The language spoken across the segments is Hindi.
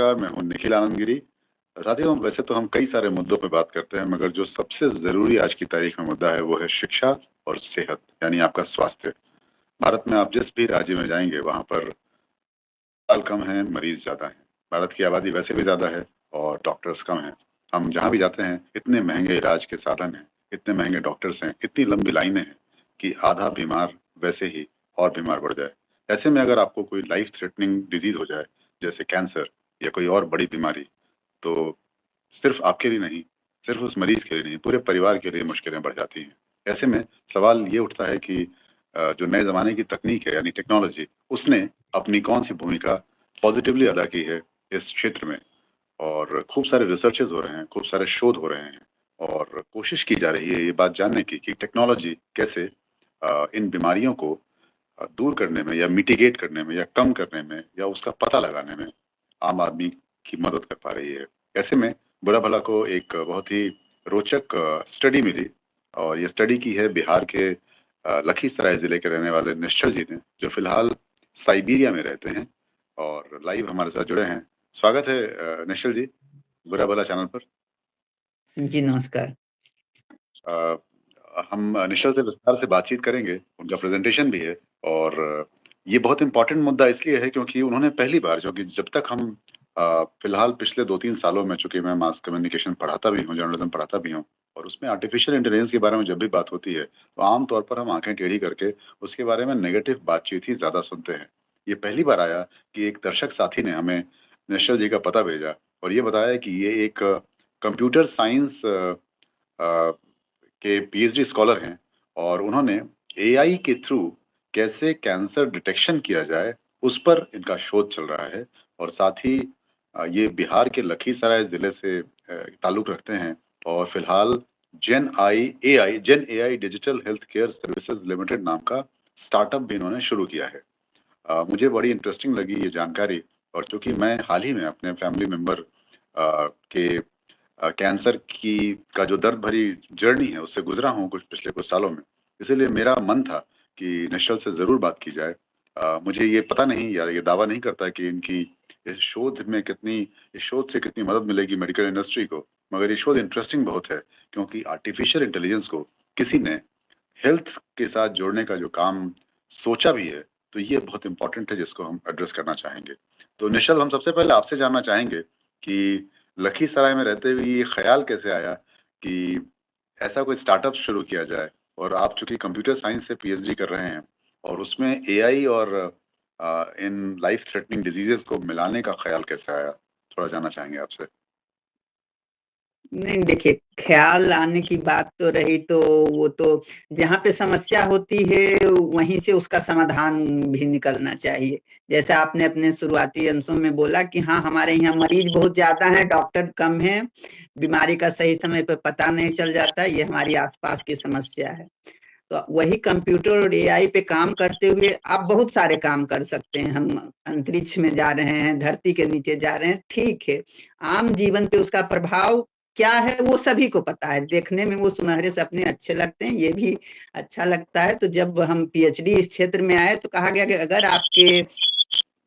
नमस्कार, मैं हूं निखिल आनंद गिरी। साथियों, वैसे तो हम कई सारे मुद्दों पे बात करते हैं, मगर जो सबसे ज़रूरी आज की तारीख में मुद्दा है वो है शिक्षा और सेहत, यानी आपका स्वास्थ्य। भारत में आप जिस भी राज्य में जाएंगे वहां पर अस्पताल कम हैं, मरीज ज़्यादा हैं। भारत की आबादी वैसे भी ज़्यादा है और डॉक्टर्स कम हैं। हम जहाँ भी जाते हैं इतने महंगे इलाज के साधन हैं, इतने महंगे डॉक्टर्स हैं, इतनी लंबी लाइनें हैं कि आधा बीमार वैसे ही और बीमार पड़ जाए। ऐसे में अगर आपको कोई लाइफ थ्रेटनिंग डिजीज हो जाए, जैसे कैंसर या कोई और बड़ी बीमारी, तो सिर्फ आपके लिए नहीं, सिर्फ उस मरीज के लिए नहीं, पूरे परिवार के लिए मुश्किलें बढ़ जाती हैं। ऐसे में सवाल ये उठता है कि जो नए ज़माने की तकनीक है यानी टेक्नोलॉजी, उसने अपनी कौन सी भूमिका पॉजिटिवली अदा की है इस क्षेत्र में। और खूब सारे रिसर्चेज हो रहे हैं, खूब सारे शोध हो रहे हैं और कोशिश की जा रही है ये बात जानने की कि टेक्नोलॉजी कैसे इन बीमारियों को दूर करने में या मिटिगेट करने में या कम करने में या उसका पता लगाने में आम आदमी की मदद कर पा रही है। ऐसे में बुरा भला को एक बहुत ही रोचक स्टडी मिली और ये स्टडी की है बिहार के लखीसराय जिले के रहने वाले निश्चल जी ने, जो फिलहाल साइबेरिया में रहते हैं और लाइव हमारे साथ जुड़े हैं। स्वागत है निश्चल जी, बुरा भला चैनल पर। जी नमस्कार। हम निश्चल से विस्तार से बातचीत करेंगे, उनका प्रेजेंटेशन भी है और ये बहुत इंपॉर्टेंट मुद्दा इसलिए है क्योंकि उन्होंने पहली बार, जो कि जब तक हम फिलहाल पिछले 2-3 सालों में, चूंकि मैं मास कम्युनिकेशन पढ़ाता भी हूँ, जर्नलिज्म पढ़ाता भी हूँ, और उसमें आर्टिफिशियल इंटेलिजेंस के बारे में जब भी बात होती है तो आमतौर पर हम आंखें टेढ़ी करके उसके बारे में नेगेटिव बातचीत ही ज्यादा सुनते हैं। ये पहली बार आया कि एक दर्शक साथी ने हमें निश्चल जी का पता भेजा और ये बताया कि ये एक कंप्यूटर साइंस के पीएचडी स्कॉलर हैं और उन्होंने एआई के थ्रू कैसे कैंसर डिटेक्शन किया जाए उस पर इनका शोध चल रहा है। और साथ ही ये बिहार के लखीसराय जिले से ताल्लुक रखते हैं और फिलहाल Gen AI digital health care services limited नाम का स्टार्टअप भी इन्होंने शुरू किया है। मुझे बड़ी इंटरेस्टिंग लगी ये जानकारी, और चूंकि मैं हाल ही में अपने फैमिली मेंबर के कैंसर की का जो दर्द भरी जर्नी है उससे गुजरा हूँ पिछले कुछ सालों में, इसीलिए मेरा मन था कि निश्चल से जरूर बात की जाए। मुझे ये पता नहीं या ये दावा नहीं करता कि इनकी इस शोध से कितनी मदद मिलेगी मेडिकल इंडस्ट्री को, मगर ये शोध इंटरेस्टिंग बहुत है क्योंकि आर्टिफिशियल इंटेलिजेंस को किसी ने हेल्थ के साथ जोड़ने का जो काम सोचा भी है, तो ये बहुत इंपॉर्टेंट है जिसको हम एड्रेस करना चाहेंगे। तो निश्चल, हम सबसे पहले आपसे जानना चाहेंगे कि लखीसराय में रहते हुए ये ख्याल कैसे आया कि ऐसा कोई स्टार्टअप शुरू किया जाए, और आप चूंकि कंप्यूटर साइंस से पीएचडी कर रहे हैं और उसमें एआई और इन लाइफ थ्रेटनिंग डिजीजेस को मिलाने का ख्याल कैसे आया, थोड़ा जानना चाहेंगे आपसे। नहीं, देखिए, ख्याल आने की बात तो रही तो वो तो जहाँ पे समस्या होती है वहीं से उसका समाधान भी निकलना चाहिए। जैसे आपने अपने शुरुआती अंशों में बोला कि हाँ, हमारे यहाँ मरीज बहुत ज्यादा हैं, डॉक्टर कम हैं, बीमारी का सही समय पे पता नहीं चल जाता, ये हमारी आसपास की समस्या है। तो वही कंप्यूटर और एआई पे काम करते हुए आप बहुत सारे काम कर सकते हैं। हम अंतरिक्ष में जा रहे हैं, धरती के नीचे जा रहे हैं, ठीक है। आम जीवन पे उसका प्रभाव क्या है वो सभी को पता है। देखने में वो सुनहरे सपने अच्छे लगते हैं, ये भी अच्छा लगता है। तो जब हम पीएचडी इस क्षेत्र में आए तो कहा गया कि अगर आपके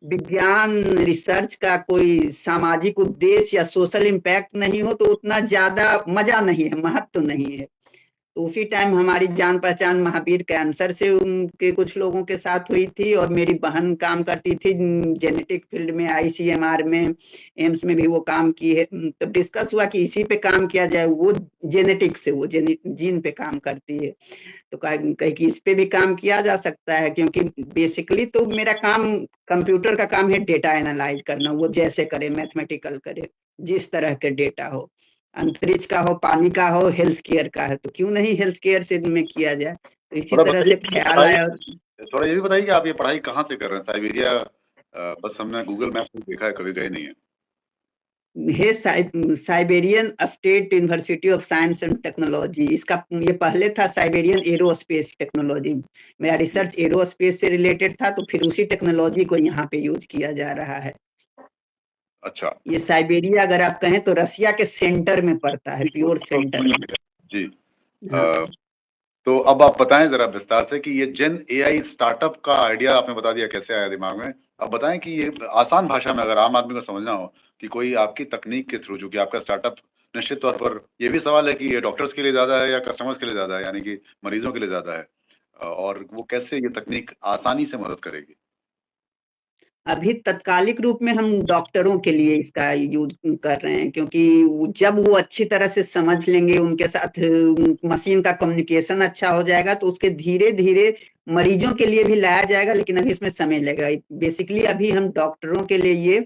विज्ञान रिसर्च का कोई सामाजिक उद्देश्य या सोशल इम्पैक्ट नहीं हो तो उतना ज्यादा मजा नहीं है, महत्व नहीं है। तो उसी टाइम हमारी जान पहचान महावीर कैंसर से उनके कुछ लोगों के साथ हुई थी और मेरी बहन काम करती थी जेनेटिक फील्ड में, आईसीएमआर में, एम्स में भी वो काम की है। तो डिस्कस हुआ कि इसी पे काम किया जाए। वो जेनेटिक से, वो जीन पे काम करती है, तो कहे कि इस पे भी काम किया जा सकता है, क्योंकि बेसिकली तो मेरा काम, कंप्यूटर का काम है डेटा एनालाइज करना, वो जैसे करे, मैथमेटिकल करे, जिस तरह के डेटा हो, अंतरिक्ष का हो, पानी का हो, हेल्थ केयर का है, तो क्यों नहीं हेल्थ केयर से में किया जाए। तो इसी थोड़ा तरह बताइए से कि ये ख्याल पढ़ाई, आया। थोड़ा ये भी बताइए कि आप ये पढ़ाई कहाँ से कर रहे हैं, साइबेरिया? बस हमने गूगल मैप में देखा है, कभी गए नहीं है। है Siberian state university of science and technology. इसका ये पहले था साइबेरियन एरोस्पेस टेक्नोलॉजी। मेरा रिसर्च एरोस्पेस से रिलेटेड था, तो फिर उसी टेक्नोलॉजी को यहाँ पे यूज किया जा रहा है। अच्छा ये साइबेरिया अगर आप कहें तो रसिया के सेंटर में पड़ता है, प्योर सेंटर में। जी। हाँ। तो अब आप बताएं जरा विस्तार से कि ये जेन एआई स्टार्टअप का आइडिया आपने बता दिया कैसे आया दिमाग में। अब बताएं कि ये आसान भाषा में अगर आम आदमी को समझना हो कि कोई आपकी तकनीक के थ्रू, जो कि आपका स्टार्टअप निश्चित तौर पर ये भी सवाल है कि ये डॉक्टर्स के लिए ज्यादा है या कस्टमर्स के लिए ज्यादा है, यानी कि मरीजों के लिए ज्यादा है, और वो कैसे ये तकनीक आसानी से मदद करेगी। अभी तत्कालिक रूप में हम डॉक्टरों के लिए इसका यूज कर रहे हैं, क्योंकि जब वो अच्छी तरह से समझ लेंगे, उनके साथ मशीन का कम्युनिकेशन अच्छा हो जाएगा, तो उसके धीरे धीरे मरीजों के लिए भी लाया जाएगा, लेकिन अभी इसमें समय लगेगा। बेसिकली अभी हम डॉक्टरों के लिए ये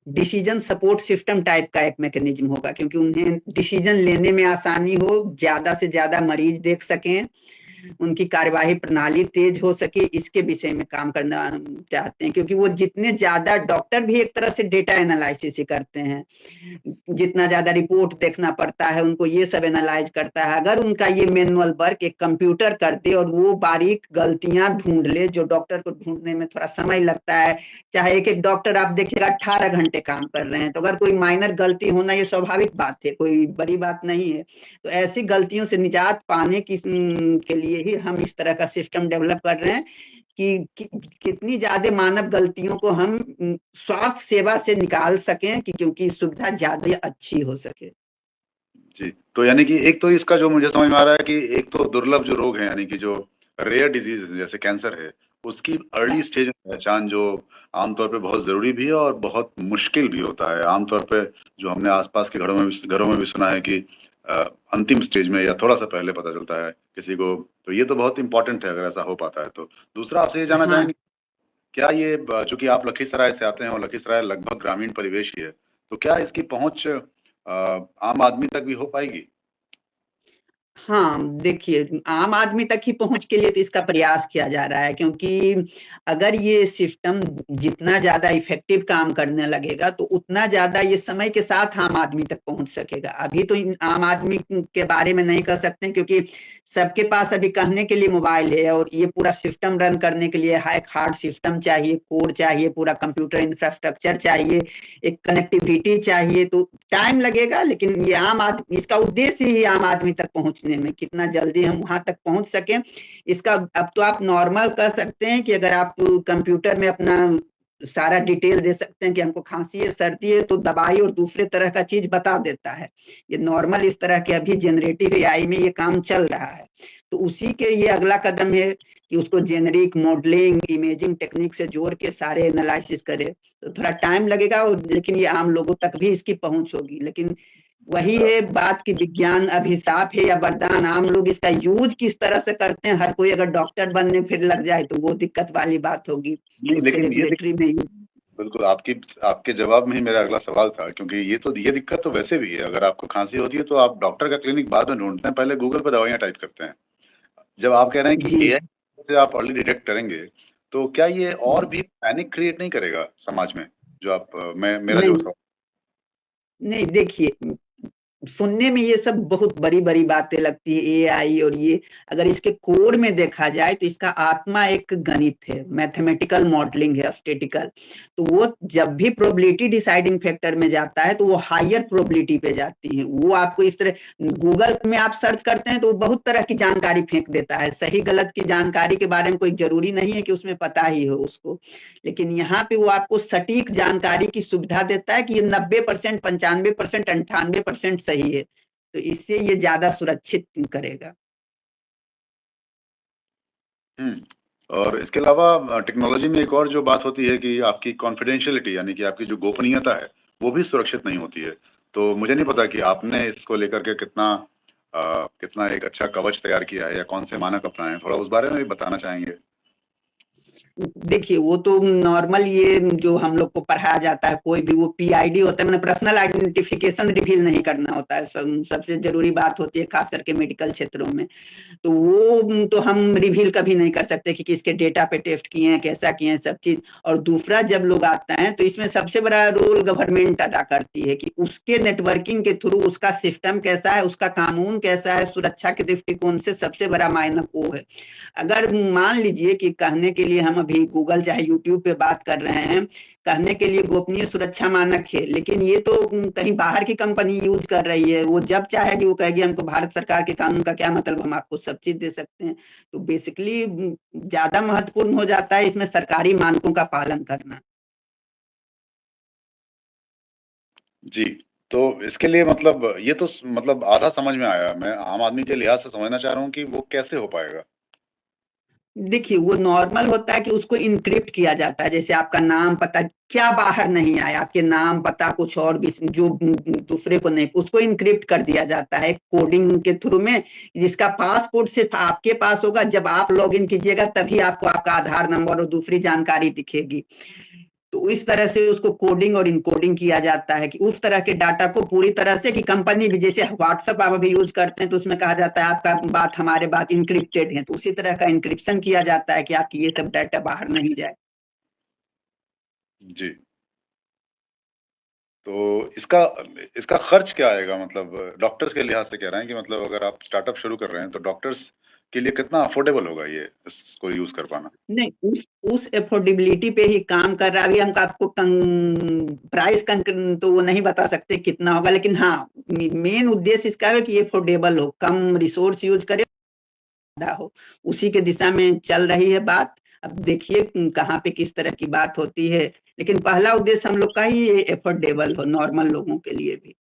डिसीजन सपोर्ट सिस्टम टाइप का एक मैकेनिज्म होगा, क्योंकि उन्हें डिसीजन लेने में आसानी हो, ज्यादा से ज्यादा मरीज देख सकें, उनकी कार्यवाही प्रणाली तेज हो सके, इसके विषय में काम करना चाहते हैं। क्योंकि वो जितने ज्यादा, डॉक्टर भी एक तरह से डेटा एनालिसिस ही करते हैं, जितना ज्यादा रिपोर्ट देखना पड़ता है उनको, ये सब एनालाइज करता है। अगर उनका ये मैनुअल वर्क एक कंप्यूटर कर दे और वो बारीक गलतियां ढूंढ ले, जो डॉक्टर को ढूंढने में थोड़ा समय लगता है, चाहे एक एक डॉक्टर आप देखिएगा 18 घंटे काम कर रहे हैं, तो अगर कोई माइनर गलती होना ये स्वाभाविक बात है, कोई बड़ी बात नहीं है। तो ऐसी गलतियों से निजात पाने के लिए ही हम इस तरह का सिस्टम डेवलप कर रहे हैं कि कितनी ज्यादा मानव गलतियों को हम स्वास्थ्य सेवा से निकाल सकें, कि क्योंकि सुविधा ज्यादा अच्छी हो सके। जी, तो यानी कि एक तो इसका जो मुझे समझ में आ रहा है कि एक तो दुर्लभ जो रोग हैं, यानी कि जो रेयर डिजीज जैसे कैंसर है, उसकी अर्ली स्टेज में पहचान, जो आमतौर पे बहुत जरूरी भी है और बहुत मुश्किल भी होता है। आमतौर पे जो हमने आसपास के घरों में भी सुना है कि अंतिम स्टेज में या थोड़ा सा पहले पता चलता है किसी को, तो ये तो बहुत इंपॉर्टेंट है अगर ऐसा हो पाता है तो। दूसरा आपसे ये जानना हाँ चाहेंगे, क्या ये चूंकि आप लखीसराय से आते हैं और लखीसराय लगभग ग्रामीण परिवेश ही है, तो क्या इसकी पहुंच आम आदमी तक भी हो पाएगी। हाँ, देखिए, आम आदमी तक ही पहुंच के लिए तो इसका प्रयास किया जा रहा है, क्योंकि अगर ये सिस्टम जितना ज्यादा इफेक्टिव काम करने लगेगा, तो उतना ज्यादा ये समय के साथ आम आदमी तक पहुंच सकेगा। अभी तो आम आदमी के बारे में नहीं कर सकते, क्योंकि सबके पास अभी कहने के लिए मोबाइल है, और ये पूरा सिस्टम रन करने के लिए एक हार्ड सिस्टम चाहिए, कोड चाहिए, पूरा कंप्यूटर इंफ्रास्ट्रक्चर चाहिए, एक कनेक्टिविटी चाहिए, तो टाइम लगेगा। लेकिन ये आम आदमी, इसका उद्देश्य ही आम आदमी तक पहुंचने में, कितना जल्दी हम वहां तक पहुंच सकें। इसका अब तो आप नॉर्मल कर सकते हैं कि अगर आप कंप्यूटर में अपना सारा डिटेल दे सकते हैं कि हमको खांसी है, सर्दी है, तो दवाई और दूसरे तरह का चीज बता देता है। ये नॉर्मल इस तरह के अभी जनरेटिव एआई में ये काम चल रहा है। तो उसी के ये अगला कदम है कि उसको जेनरिक मॉडलिंग, इमेजिंग टेक्निक से जोड़ के सारे एनालिसिस करे। तो थोड़ा टाइम लगेगा, लेकिन ये आम लोगों तक भी इसकी पहुंच होगी। लेकिन वही है बात की विज्ञान अभिशाप है या वरदान, आम लोग इसका यूज किस तरह से करते हैं। हर कोई अगर डॉक्टर बनने फिर लग जाए तो वो दिक्कत वाली बात होगी। नहीं, उसके लेकिन रेगुलेटरी में बिल्कुल आपकी आपके जवाब में ही मेरा अगला सवाल था, क्योंकि ये दिक्कत तो वैसे भी है। अगर आपको खांसी होती है तो आप डॉक्टर का क्लिनिक बाद में ढूंढते हैं, पहले गूगल पर दवाइयां टाइप करते हैं। जब आप कह रहे हैं कि जी एआई से आप अर्ली डिटेक्ट करेंगे, तो क्या ये और भी पैनिक क्रिएट नहीं करेगा समाज में, जो आप मैं मेरा जो नहीं सवाल। नहीं, देखिए, सुनने में ये सब बहुत बड़ी बड़ी बातें लगती है एआई, और ये अगर इसके कोर में देखा जाए तो इसका आत्मा एक गणित है, मैथमेटिकल मॉडलिंग है, स्टैटिकल। तो वो जब भी प्रोबेबिलिटी डिसाइडिंग फैक्टर में जाता है तो वो हायर प्रोबेबिलिटी पे जाती है। वो आपको इस तरह गूगल में आप सर्च करते हैं तो वो बहुत तरह की जानकारी फेंक देता है, सही गलत की जानकारी के बारे में कोई जरूरी नहीं है कि उसमें पता ही हो उसको। लेकिन यहाँ पे वो आपको सटीक जानकारी की सुविधा देता है कि ये 90%, 95%, 98% सही है। तो इससे ये ज्यादा सुरक्षित करेगा। और इसके अलावा टेक्नोलॉजी में एक और जो बात होती है कि आपकी कॉन्फिडेंशियलिटी, यानी कि आपकी जो गोपनीयता है, वो भी सुरक्षित नहीं होती है। तो मुझे नहीं पता कि आपने इसको लेकर के कितना एक अच्छा कवच तैयार किया है या कौन से मानक अपनाए हैं, थोड़ा उस बारे में भी बताना चाहेंगे। देखिए, वो तो नॉर्मल ये जो हम लोग को पढ़ाया जाता है, कोई भी वो पीआईडी होता है, मैंने पर्सनल आइडेंटिफिकेशन रिवील नहीं करना होता है। सबसे जरूरी बात होती है खास करके मेडिकल क्षेत्रों में। तो वो तो हम रिवील कभी नहीं कर सकते कि किसके डेटा पे टेस्ट किए हैं, कैसा किए हैं, सब चीज। और दूसरा, जब लोग आते हैं तो इसमें सबसे बड़ा रोल गवर्नमेंट अदा करती है कि उसके नेटवर्किंग के थ्रू उसका सिस्टम कैसा है, उसका कानून कैसा है, सुरक्षा के दृष्टिकोण से सबसे बड़ा मायनक वो है। अगर मान लीजिए कि कहने के लिए हम अभी गूगल चाहे यूट्यूब पे बात कर रहे हैं, कहने के लिए गोपनीय सुरक्षा मानक है, लेकिन ये तो कहीं बाहर की कंपनी यूज कर रही है। वो जब चाहेगी वो कहेगी हमको भारत सरकार के कानून का क्या मतलब, हम आपको सब चीज दे सकते हैं। तो बेसिकली ज्यादा महत्वपूर्ण हो जाता है इसमें सरकारी मानकों का पालन करना। जी। तो इसके लिए मतलब ये तो मतलब आधा समझ में आया। मैं आम आदमी के लिहाज से समझना चाह रहा हूँ कि वो कैसे हो पाएगा। देखिए वो नॉर्मल होता है कि उसको इनक्रिप्ट किया जाता है, जैसे आपका नाम पता क्या बाहर नहीं आया, आपके नाम पता कुछ और भी जो दूसरे को नहीं, उसको इनक्रिप्ट कर दिया जाता है कोडिंग के थ्रू में, जिसका पासपोर्ट सिर्फ आपके पास होगा। जब आप लॉग इन कीजिएगा तभी आपको आपका आधार नंबर और दूसरी जानकारी दिखेगी। तो इस तरह से उसको कोडिंग और इनकोडिंग किया जाता है कि उस तरह के डाटा को पूरी तरह से, कि कंपनी भी जैसे व्हाट्सएप आप अभी यूज करते हैं तो उसमें कहा जाता है आपका बात हमारे बात इंक्रिप्टेड है, तो उसी तरह का इंक्रिप्शन किया जाता है कि आपकी ये सब डाटा बाहर नहीं जाए। जी। तो इसका इसका खर्च क्या आएगा? मतलब डॉक्टर्स के लिहाज से कह रहे हैं कि मतलब अगर आप स्टार्टअप शुरू कर रहे हैं तो डॉक्टर्स के लिए कितना अफोर्डेबल होगा ये इसको यूज कर पाना? नहीं, उस एफोर्डेबिलिटी पे ही काम कर रहा है। अभी हम आपको प्राइस तो वो नहीं बता सकते कितना होगा, लेकिन हाँ मेन उद्देश्य इसका है कि एफोर्डेबल हो, कम रिसोर्स यूज करे, हो, उसी के दिशा में चल रही है बात। अब देखिए कहाँ पे किस तरह की बात होती है, लेकिन पहला उद्देश्य हम लोग का ही एफोर्डेबल हो नॉर्मल लोगों के लिए भी।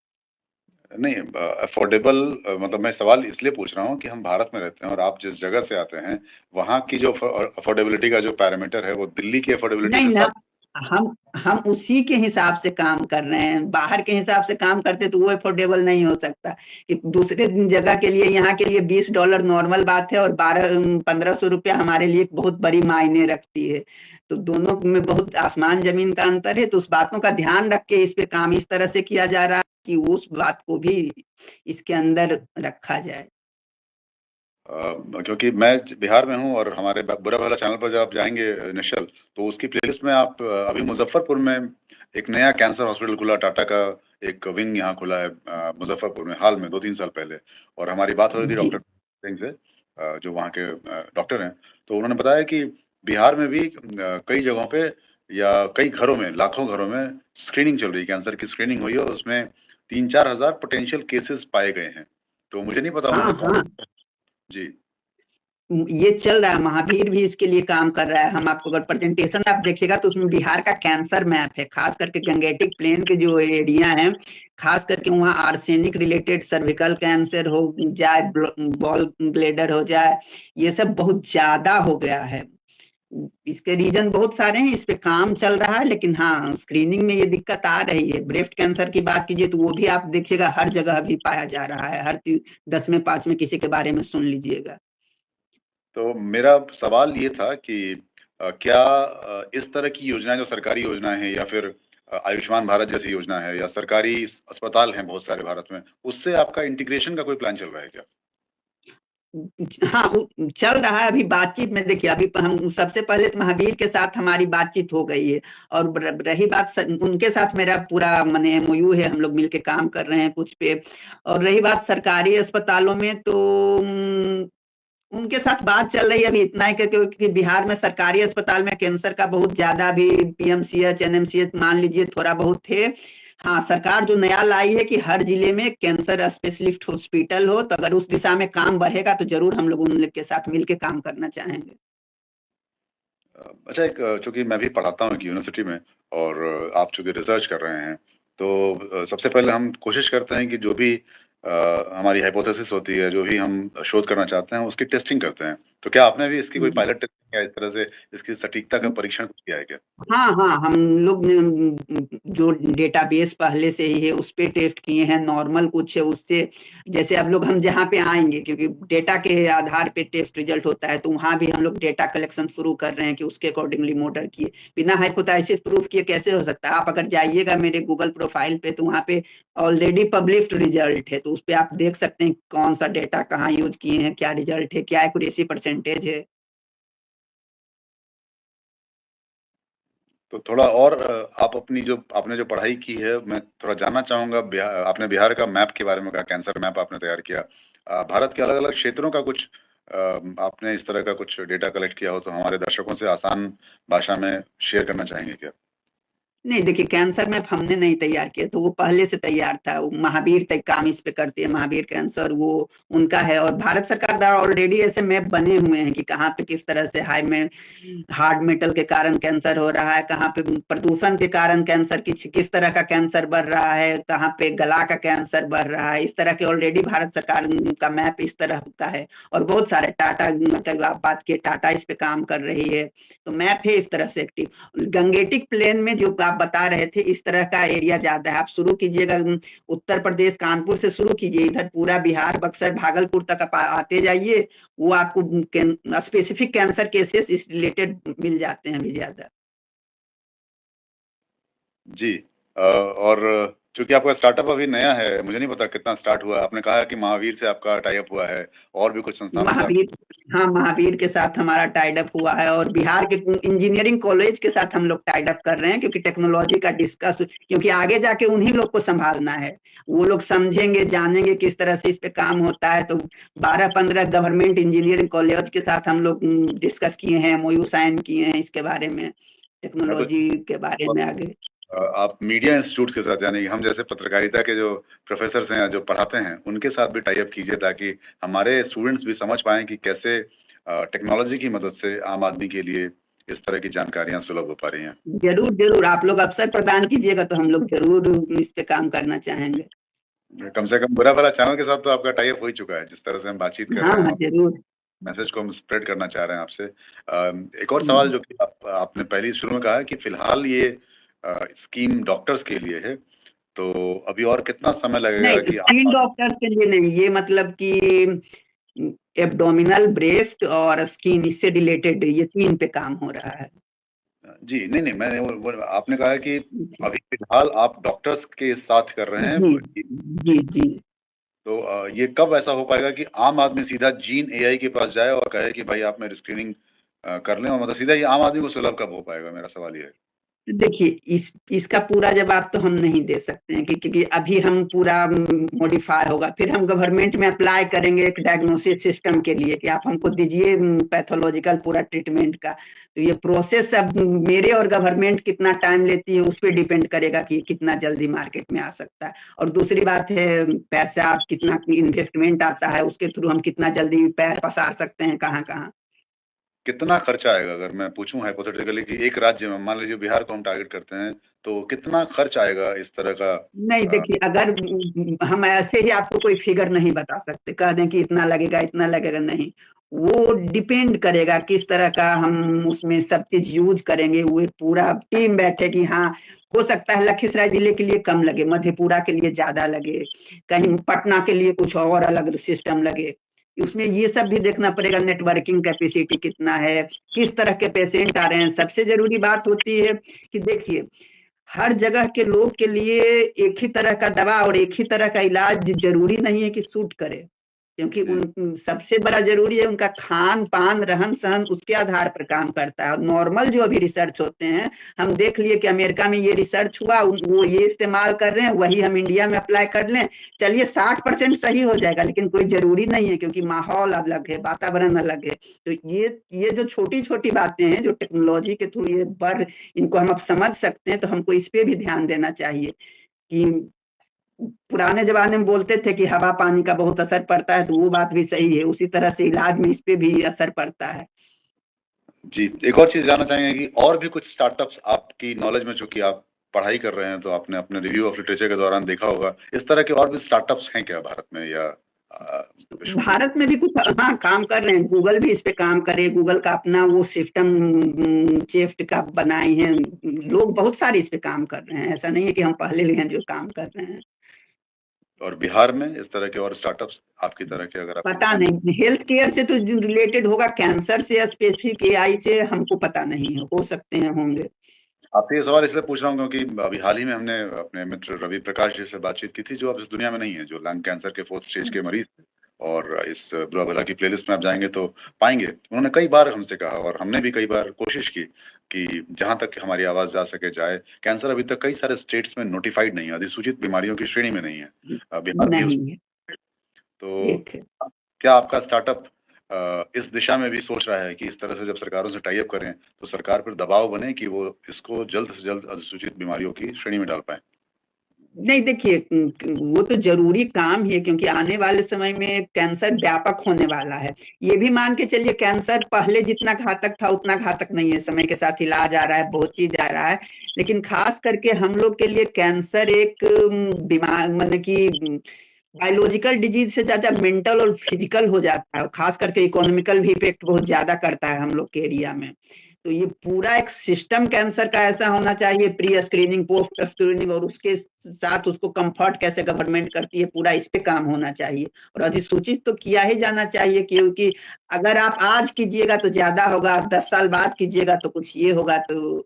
नहीं, अफोर्डेबल मतलब मैं सवाल इसलिए पूछ रहा हूँ कि हम भारत में रहते हैं और आप जिस जगह से आते हैं वहाँ की जो अफोर्डेबिलिटी का जो पैरामीटर है वो दिल्ली की अफोर्डेबिलिटी नहीं से ना, साथ। हम उसी के हिसाब से काम कर रहे हैं। बाहर के हिसाब से काम करते तो वो अफोर्डेबल नहीं हो सकता। कि दूसरे जगह के लिए, यहाँ के लिए $20 नॉर्मल बात है और 1500 रुपया हमारे लिए बहुत बड़ी मायने रखती है। तो दोनों में बहुत आसमान जमीन का अंतर है। तो उस बातों का ध्यान रख के इस पे काम इस तरह से किया जा रहा है कि उस बात को भी इसके अंदर रखा जाए। क्योंकि मैं बिहार में हूँ और हमारे बुरा भला चैनल पर जब आप जाएंगे निश्चल, तो उसकी प्लेलिस्ट में आप अभी मुजफ्फरपुर में एक नया कैंसर हॉस्पिटल खुला, टाटा का एक विंग यहाँ खुला है मुजफ्फरपुर में, हाल में 2-3 साल पहले। और हमारी बात हो रही थी जी डॉक्टर सिंह से, जो वहाँ के डॉक्टर हैं। तो उन्होंने बताया कि बिहार में भी कई जगहों पे या कई घरों में, लाखों घरों में स्क्रीनिंग चल रही है, कैंसर की स्क्रीनिंग हुई है और उसमें 3-4 हजार पोटेंशियल केसेस पाए गए हैं। तो मुझे नहीं पता हाँ उन्होंने कौन। हाँ, जी। ये चल रहा है, महावीर भी इसके लिए काम कर रहा है। हम आपको अगर प्रेजेंटेशन आप देखिएगा तो उसमें बिहार का कैंसर मैप है, खास करके गंगेटिक प्लेन के जो एरिया हैं, खास करके वहाँ आर्सेनिक रिलेटेड सर्विकल कैंसर हो जाए, बॉल ब्लेडर हो जाए, ये सब बहुत ज्यादा हो गया है। इसके रीजन बहुत सारे हैं, इस पे काम चल रहा है, लेकिन हाँ स्क्रीनिंग में ये दिक्कत आ रही है। ब्रेस्ट कैंसर की बात कीजिए तो वो भी आप देखिएगा हर जगह अभी पाया जा रहा है, हर 10 में 5 में किसी के बारे में सुन लीजिएगा। तो मेरा सवाल ये था कि क्या इस तरह की योजनाएं जो सरकारी योजनाएं हैं या फिर आयुष्मान भारत जैसी योजना है या सरकारी अस्पताल हैं बहुत सारे भारत में, उससे आपका इंटीग्रेशन का कोई प्लान चल रहा है क्या? हाँ चल रहा है अभी बातचीत में। देखिए अभी हम सबसे पहले तो महावीर के साथ हमारी बातचीत हो गई है, और रही बात उनके साथ मेरा पूरा माने MOU है, हम लोग मिलके काम कर रहे हैं कुछ पे। और रही बात सरकारी अस्पतालों में तो उनके साथ बात चल रही है अभी इतना है क्योंकि बिहार में सरकारी अस्पताल में कैंसर का बहुत ज्यादा भी PMCH NMCH मान लीजिए थोड़ा बहुत थे। हाँ सरकार जो नया लाई है कि हर जिले में कैंसर स्पेशलिस्ट हॉस्पिटल हो, तो अगर उस दिशा में काम बढ़ेगा तो जरूर हम लोग उन लोग के साथ मिलके काम करना चाहेंगे। अच्छा, एक चूंकि मैं भी पढ़ाता हूँ एक यूनिवर्सिटी में और आप चूंकि रिसर्च कर रहे हैं, तो सबसे पहले हम कोशिश करते हैं कि जो भी हमारी हाइपोथेसिस होती है, जो भी हम शोध करना चाहते हैं, उसकी टेस्टिंग करते हैं। तो क्या आपने भी इसकी कोई पायलट टेस्टिंग या इस तरह से इसकी सटीकता का परीक्षण कुछ किया है क्या? हाँ हाँ, हम लोग जो डेटाबेस पहले से ही है उस पे टेस्ट किए हैं, नॉर्मल कुछ है उससे। जैसे अब लोग हम जहाँ पे आएंगे, क्योंकि डेटा के आधार पे टेस्ट रिजल्ट होता है, तो वहां भी हम लोग डेटा कलेक्शन शुरू कर रहे हैं कि उसके अकॉर्डिंगली मॉडल किए। बिना हाइपोथेसिस प्रूफ किए कैसे हो सकता है? आप अगर जाइएगा मेरे गूगल प्रोफाइल पे तो वहां पे ऑलरेडी पब्लिश्ड रिजल्ट है, तो उस पे आप देख सकते हैं कौन सा डेटा कहाँ यूज किए हैं, क्या रिजल्ट है, क्या एक्यूरेसी परसेंटेज है। तो थोड़ा और आप अपनी जो आपने जो पढ़ाई की है, मैं थोड़ा जानना चाहूंगा। आपने बिहार का मैप के बारे में कहा, कैंसर मैप आपने तैयार किया। भारत के अलग अलग क्षेत्रों का कुछ आपने इस तरह का कुछ डेटा कलेक्ट किया हो तो हमारे दर्शकों से आसान भाषा में शेयर करना चाहेंगे क्या? नहीं, देखिए कैंसर मैप हमने नहीं तैयार किया, तो वो पहले से तैयार था। वो महावीर तक काम इस पे करती है, महावीर कैंसर वो उनका है। और भारत सरकार द्वारा ऑलरेडी ऐसे मैप बने हुए हैं कि कहाँ पे किस तरह से हाई में हार्ड मेटल के कारण कैंसर हो रहा है, कहाँ पे प्रदूषण के कारण कैंसर किस तरह का कैंसर बढ़ रहा है, कहाँ पे गला का कैंसर बढ़ रहा है। इस तरह के ऑलरेडी भारत सरकार का मैप इस तरह का है। और बहुत सारे टाटा, मतलब आप बात किए, टाटा इस पे काम कर रही है, तो मैप है इस तरह से एक्टिव। गंगेटिक प्लेन में जो आप बता रहे थे, इस तरह का एरिया ज्यादा है। आप शुरू कीजिएगा उत्तर प्रदेश कानपुर से शुरू कीजिए, इधर पूरा बिहार बक्सर भागलपुर तक आप आते जाइए, वो आपको स्पेसिफिक कैंसर केसेस इस रिलेटेड मिल जाते हैं अभी ज्यादा। जी। और चूंकि आपका स्टार्टअप अभी नया है, मुझे नहीं पता कितना स्टार्ट हुआ है। आपने कहा कि महावीर से आपका टाई अप हुआ है और भी कुछ संस्थानों से महावीर, हाँ, महावीर के साथ हमारा टाइड अप हुआ है, और बिहार के इंजीनियरिंग कॉलेज के साथ हम लोग टाइड अप कर रहे हैं, क्योंकि टेक्नोलॉजी का डिस्कस, क्योंकि आगे जाके उन्हीं लोग को संभालना है। वो लोग समझेंगे जानेंगे किस तरह से इस पे काम होता है। तो 12-15 गवर्नमेंट इंजीनियरिंग कॉलेज के साथ हम लोग डिस्कस किए हैं, MOU साइन किए हैं इसके बारे में, मैं तो टेक्नोलॉजी के बारे में आगे। आप मीडिया इंस्टीट्यूट के साथ, यानी हम जैसे पत्रकारिता के जो प्रोफेसर हैं जो पढ़ाते हैं, उनके साथ भी टाई अप कीजिए ताकि हमारे स्टूडेंट्स भी समझ पाएं कि कैसे टेक्नोलॉजी की मदद से आम आदमी के लिए इस तरह की जानकारियां सुलभ हो पा रही हैं। जरूर जरूर, आप लोग अवसर प्रदान कीजिएगा तो हम लोग जरूर इस पे काम करना चाहेंगे। कम से कम बुरा भला चैनल के साथ तो आपका टाई अप हो ही चुका है, जिस तरह से हम बातचीत कर हाँ रहे हाँ, हैं, जरूर। मैसेज को हम स्प्रेड करना चाह रहे हैं आपसे। एक और सवाल जो कि आपने पहले शुरू में कहा कि फिलहाल ये स्कीम डॉक्टर्स के लिए है, तो अभी और कितना समय लगेगा नहीं, कि स्किन डॉक्टर के लिए नहीं, ये मतलब कि एब्डोमिनल, ब्रेस्ट और स्किन, इससे रिलेटेड ये 3 पे काम हो रहा है। जी, नहीं नहीं, मैंने आपने कहा है कि अभी फिलहाल आप डॉक्टर्स के साथ कर रहे जी हैं, जी जी। तो ये कब ऐसा हो पाएगा कि आम आदमी सीधा जीन एआई के पास जाए और कहे कि भाई आप मेरी स्क्रीनिंग कर लें, और मतलब सीधा ये आम आदमी को सुलभ कब हो पाएगा, मेरा सवाल ये है। देखिए, इसका पूरा जवाब तो हम नहीं दे सकते हैं, क्योंकि अभी हम पूरा मॉडिफाई होगा, फिर हम गवर्नमेंट में अप्लाई करेंगे एक डायग्नोसिस सिस्टम के लिए कि आप हमको दीजिए पैथोलॉजिकल पूरा ट्रीटमेंट का। तो ये प्रोसेस अब मेरे और गवर्नमेंट कितना टाइम लेती है उस पर डिपेंड करेगा कि कितना जल्दी मार्केट में आ सकता है। और दूसरी बात है, पैसा कितना इन्वेस्टमेंट आता है, उसके थ्रू हम कितना जल्दी पैर पसार सकते हैं कहाँ कहाँ। कितना खर्चा आएगा, अगर मैं पूछूं हाइपोथेटिकली कि एक राज्य में, मान लीजिए बिहार को हम टारगेट करते हैं, तो कितना खर्च आएगा इस तरह का? नहीं, देखिए, अगर हम ऐसे ही आपको कोई फिगर नहीं बता सकते, कह दें कि इतना लगेगा इतना लगेगा, नहीं। वो डिपेंड करेगा किस तरह का हम उसमें सब चीज यूज करेंगे। वो पूरा टीम बैठे कि हाँ, हो सकता है लखीसराय जिले के लिए कम लगे, मधेपुरा के लिए ज्यादा लगे, कहीं पटना के लिए कुछ और अलग सिस्टम लगे। उसमें ये सब भी देखना पड़ेगा, नेटवर्किंग कैपेसिटी कितना है, किस तरह के पेशेंट आ रहे हैं। सबसे जरूरी बात होती है कि देखिए, हर जगह के लोग के लिए एक ही तरह का दवा और एक ही तरह का इलाज जरूरी नहीं है कि सूट करे, क्योंकि उन सबसे बड़ा जरूरी है उनका खान पान रहन सहन, उसके आधार पर काम करता है। नॉर्मल जो अभी रिसर्च होते हैं, हम देख लिए कि अमेरिका में ये रिसर्च हुआ, वो ये इस्तेमाल कर रहे हैं, वही हम इंडिया में अप्लाई कर लें, चलिए 60% सही हो जाएगा, लेकिन कोई जरूरी नहीं है, क्योंकि माहौल अलग है, वातावरण अलग है। तो ये जो छोटी छोटी बातें हैं जो टेक्नोलॉजी के थ्रू ये बढ़, इनको हम अब समझ सकते हैं, तो हमको इस पे भी ध्यान देना चाहिए कि पुराने जमाने में बोलते थे कि हवा पानी का बहुत असर पड़ता है, तो वो बात भी सही है, उसी तरह से इलाज में इस पे भी असर पड़ता है। जी, एक और चीज जानना चाहेंगे कि और भी कुछ स्टार्टअप्स आपकी नॉलेज में, चूंकि आप पढ़ाई कर रहे हैं तो आपने अपने रिव्यू ऑफ लिटरेचर के दौरान देखा होगा, इस तरह के और भी स्टार्टअप्स हैं क्या भारत में या विश्व में? भारत में भी कुछ, हाँ, काम कर रहे हैं। गूगल भी इस पे काम करे, गूगल का अपना वो सिस्टम चेफ्ट का बनाए हैं लोग, बहुत सारे इस पे काम कर रहे हैं। ऐसा नहीं है कि हम पहले हैं जो काम कर रहे हैं। और बिहार में इस तरह के और स्टार्टअप्स आपकी तरह के अगर आपको पता दिखें? नहीं, हेल्थ केयर से तो रिलेटेड होगा, कैंसर से या स्पेसिफिक AI से हमको पता नहीं है, हो सकते हैं होंगे। आपसे ये सवाल इसलिए पूछ रहा हूँ क्योंकि अभी हाल ही में हमने अपने मित्र रवि प्रकाश जी से बातचीत की थी, जो अब इस दुनिया में नहीं है, जो लंग कैंसर के 4th स्टेज के मरीज थे। और इस बुरा भला की प्लेलिस्ट में आप जाएंगे तो पाएंगे, उन्होंने कई बार हमसे कहा और हमने भी कई बार कोशिश की कि जहां तक हमारी आवाज जा सके जाए। कैंसर अभी तक कई सारे स्टेट्स में नोटिफाइड नहीं है, अधिसूचित बीमारियों की श्रेणी में नहीं है, बिहार भी नहीं है, तो एक है। क्या आपका स्टार्टअप इस दिशा में भी सोच रहा है कि इस तरह से जब सरकारों से टाई अप करें तो सरकार पर दबाव बने कि वो इसको जल्द से जल्द अधिसूचित बीमारियों की श्रेणी में डाल पाए? नहीं, देखिए वो तो जरूरी काम ही है, क्योंकि आने वाले समय में कैंसर व्यापक होने वाला है। ये भी मान के चलिए, कैंसर पहले जितना घातक था उतना घातक नहीं है, समय के साथ इलाज आ रहा है, बहुत चीज आ रहा है। लेकिन खास करके हम लोग के लिए कैंसर एक दिमाग मतलब कि बायोलॉजिकल डिजीज से ज्यादा मेंटल और फिजिकल हो जाता है, और खास करके इकोनॉमिकल भी इफेक्ट बहुत ज्यादा करता है हम लोग के एरिया में। तो ये पूरा एक सिस्टम कैंसर का ऐसा होना चाहिए, प्री स्क्रीनिंग, पोस्ट स्क्रीनिंग, और उसके साथ उसको कंफर्ट कैसे गवर्नमेंट करती है, पूरा इस पे काम होना चाहिए। और अधिसूचित तो किया ही जाना चाहिए, क्योंकि अगर आप आज कीजिएगा तो ज्यादा होगा, 10 साल बाद कीजिएगा तो कुछ ये होगा। तो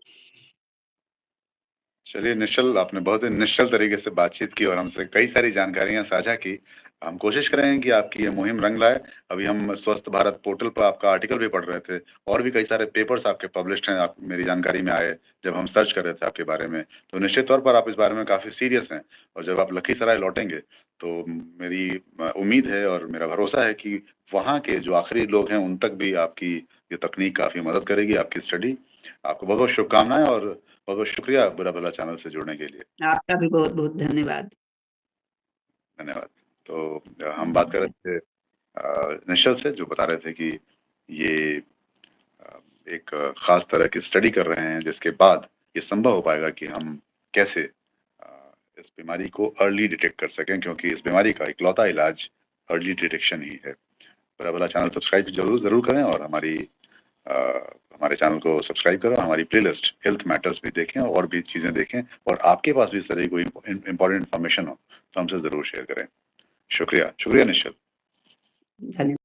चलिए निश्चल, आपने बहुत ही निश्चल तरीके से बातचीत की और हमसे कई सारी जानकारियां साझा की। हम कोशिश करेंगे कि आपकी ये मुहिम रंग लाए। अभी हम स्वस्थ भारत पोर्टल पर आपका आर्टिकल भी पढ़ रहे थे, और भी कई सारे पेपर्स आपके पब्लिश्ड हैं, आप मेरी जानकारी में आए जब हम सर्च कर रहे थे आपके बारे में। तो निश्चित तौर पर आप इस बारे में काफी सीरियस हैं, और जब आप लखीसराय लौटेंगे तो मेरी उम्मीद है और मेरा भरोसा है कि वहाँ के जो आखिरी लोग हैं उन तक भी आपकी ये तकनीक काफी मदद करेगी, आपकी स्टडी। आपको बहुत बहुत शुभकामनाएं और बहुत बहुत शुक्रिया बुरा भला चैनल से जुड़ने के लिए। आपका भी बहुत बहुत धन्यवाद। धन्यवाद। तो हम बात कर रहे थे निश्चल से, जो बता रहे थे कि ये एक खास तरह की स्टडी कर रहे हैं जिसके बाद ये संभव हो पाएगा कि हम कैसे इस बीमारी को अर्ली डिटेक्ट कर सकें, क्योंकि इस बीमारी का इकलौता इलाज अर्ली डिटेक्शन ही है। बुरा भला चैनल सब्सक्राइब जरूर करें, और हमारे चैनल को सब्सक्राइब करें, हमारी प्लेलिस्ट हेल्थ मैटर्स भी देखें और भी चीजें देखें, और आपके पास भी इस तरह की कोई इंपॉर्टेंट इन्फॉर्मेशन हो तो हमसे जरूर शेयर करें। शुक्रिया निश्चल। धन्यवाद।